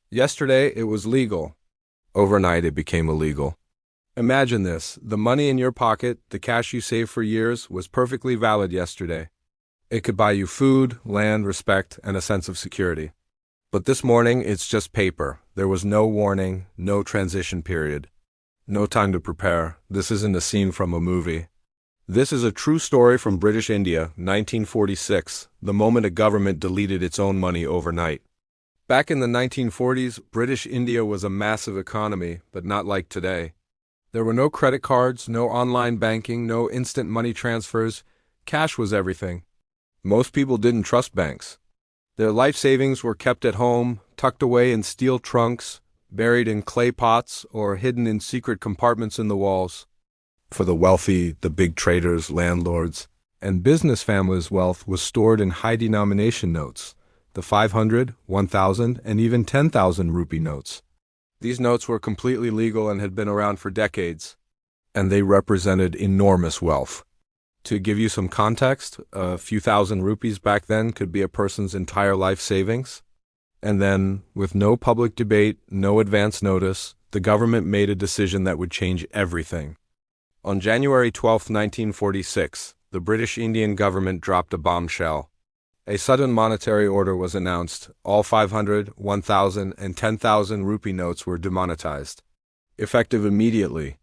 Yesterday, it was legal. Overnight, it became illegal. Imagine this. The money in your pocket, the cash you saved for years, was perfectly valid yesterday. It could buy you food, land, respect, and a sense of security. But this morning, it's just paper. There was no warning, no transition period. No time to prepare. This isn't a scene from a movie. This is a true story from British India, 1946, the moment a government deleted its own money overnight. Back in the 1940s, British India was a massive economy, but not like today. There were no credit cards, no online banking, no instant money transfers. Cash was everything. Most people didn't trust banks. Their life savings were kept at home, tucked away in steel trunks, buried in clay pots, or hidden in secret compartments in the walls. For the wealthy, the big traders, landlords, and business families' wealth was stored in high-denomination notes, the 500, 1,000, and even 10,000 rupee notes. These notes were completely legal and had been around for decades, and they represented enormous wealth. To give you some context, a few thousand rupees back then could be a person's entire life savings. And then, with no public debate, no advance notice, the government made a decision that would change everything. On January 12, 1946, the British Indian government dropped a bombshell. A sudden monetary order was announced. All 500, 1,000, and 10,000 rupee notes were demonetized, effective immediately.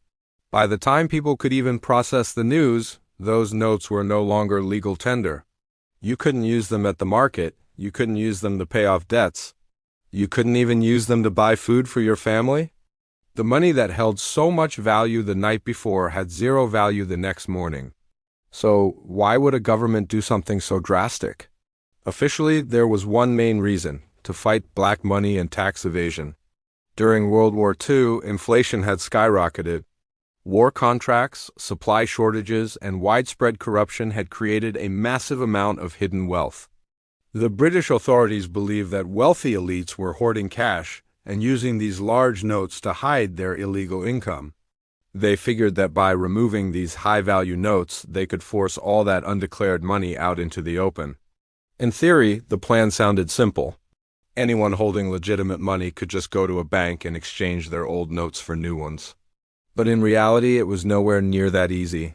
By the time people could even process the news, those notes were no longer legal tender. You couldn't use them at the market. You couldn't use them to pay off debts. You couldn't even use them to buy food for your family. The money that held so much value the night before had zero value the next morning. So why would a government do something so drastic? Officially, there was one main reason: to fight black money and tax evasion. During World War II, inflation had skyrocketed. War contracts, supply shortages, and widespread corruption had created a massive amount of hidden wealth. The British authorities believed that wealthy elites were hoarding cash and using these large notes to hide their illegal income. They figured that by removing these high-value notes, they could force all that undeclared money out into the open. In theory, the plan sounded simple. Anyone holding legitimate money could just go to a bank and exchange their old notes for new ones. But in reality, it was nowhere near that easy.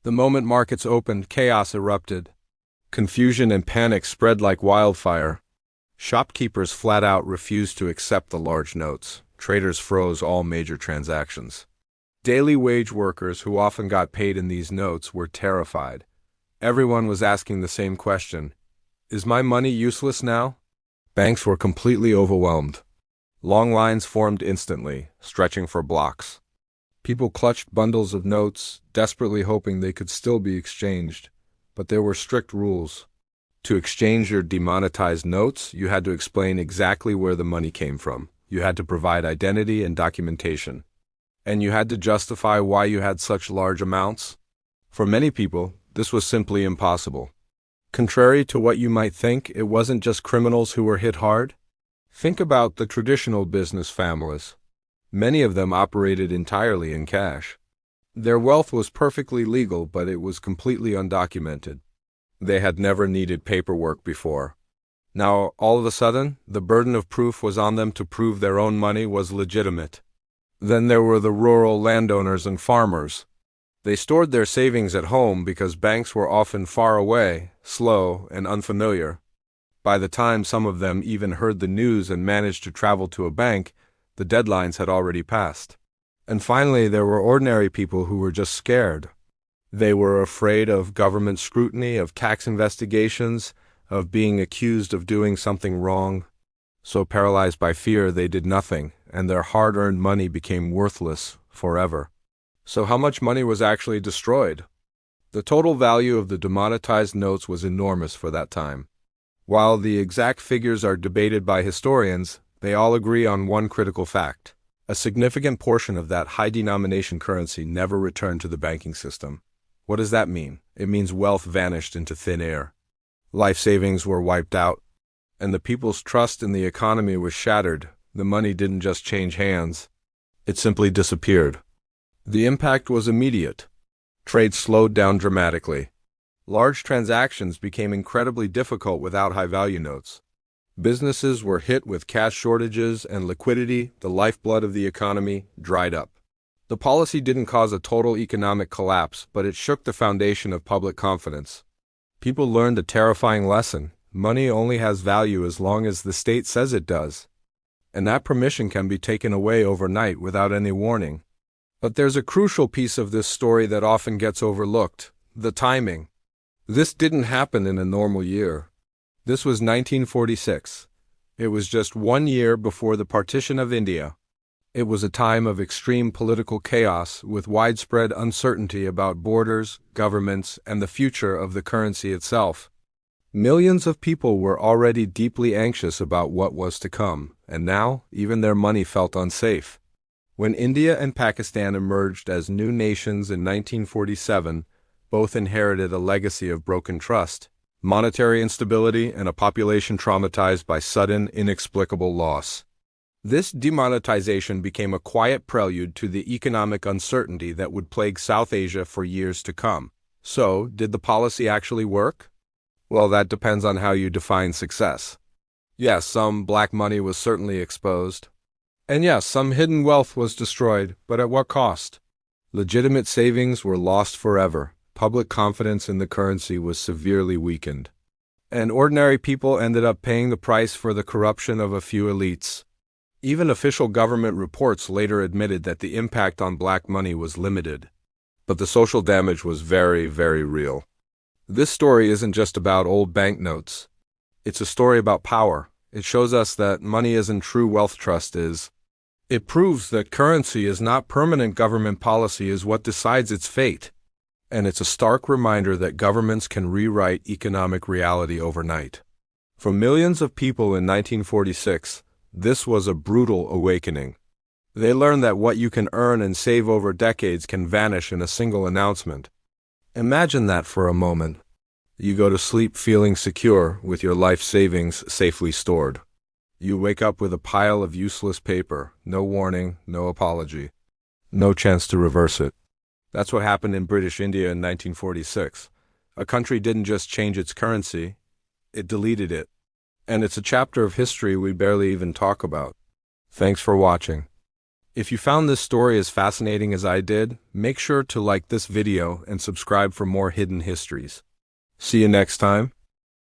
The moment markets opened, chaos erupted. Confusion and panic spread like wildfire. Shopkeepers flat out refused to accept the large notes. Traders froze all major transactions. Daily wage workers, who often got paid in these notes, were terrified. Everyone was asking the same question: is my money useless now? Banks were completely overwhelmed. Long lines formed instantly, stretching for blocks. People clutched bundles of notes, desperately hoping they could still be exchanged. But there were strict rules. To exchange your demonetized notes, you had to explain exactly where the money came from. You had to provide identity and documentation. And you had to justify why you had such large amounts. For many people, this was simply impossible. Contrary to what you might think, it wasn't just criminals who were hit hard. Think about the traditional business families. Many of them operated entirely in cash. Their wealth was perfectly legal, but it was completely undocumented. They had never needed paperwork before. Now, all of a sudden, the burden of proof was on them to prove their own money was legitimate. Then there were the rural landowners and farmers. They stored their savings at home because banks were often far away, slow, and unfamiliar. By the time some of them even heard the news and managed to travel to a bank, the deadlines had already passed. And finally, there were ordinary people who were just scared. They were afraid of government scrutiny, of tax investigations, of being accused of doing something wrong. So paralyzed by fear, they did nothing, and their hard-earned money became worthless forever. So how much money was actually destroyed? The total value of the demonetized notes was enormous for that time. While the exact figures are debated by historians, they all agree on one critical fact. A significant portion of that high-denomination currency never returned to the banking system. What does that mean? It means wealth vanished into thin air. Life savings were wiped out, and the people's trust in the economy was shattered. The money didn't just change hands. It simply disappeared. The impact was immediate. Trade slowed down dramatically. Large transactions became incredibly difficult without high-value notes. Businesses were hit with cash shortages and liquidity, the lifeblood of the economy, dried up. The policy didn't cause a total economic collapse, but it shook the foundation of public confidence. People learned a terrifying lesson. Money only has value as long as the state says it does. And that permission can be taken away overnight without any warning. But there's a crucial piece of this story that often gets overlooked: the timing. This didn't happen in a normal year. This was 1946. It was just 1 year before the partition of India. It was a time of extreme political chaos with widespread uncertainty about borders, governments, and the future of the currency itself. Millions of people were already deeply anxious about what was to come, and now even their money felt unsafe. When India and Pakistan emerged as new nations in 1947, both inherited a legacy of broken trust, monetary instability, and a population traumatized by sudden, inexplicable loss. This demonetization became a quiet prelude to the economic uncertainty that would plague South Asia for years to come. So, did the policy actually work? Well, that depends on how you define success. Yes, some black money was certainly exposed. And yes, some hidden wealth was destroyed, but at what cost? Legitimate savings were lost forever. Public confidence in the currency was severely weakened. And ordinary people ended up paying the price for the corruption of a few elites. Even official government reports later admitted that the impact on black money was limited. But the social damage was very, very real. This story isn't just about old banknotes. It's a story about power. It shows us that money isn't true wealth trust is. It proves that currency is not permanent. Government policy is what decides its fate. And it's a stark reminder that governments can rewrite economic reality overnight. For millions of people in 1946, this was a brutal awakening. They learned that what you can earn and save over decades can vanish in a single announcement. Imagine that for a moment. You go to sleep feeling secure with your life savings safely stored. You wake up with a pile of useless paper, no warning, no apology, no chance to reverse it. That's what happened in British India in 1946. A country didn't just change its currency, it deleted it. And it's a chapter of history we barely even talk about. Thanks for watching. If you found this story as fascinating as I did, make sure to like this video and subscribe for more hidden histories. See you next time.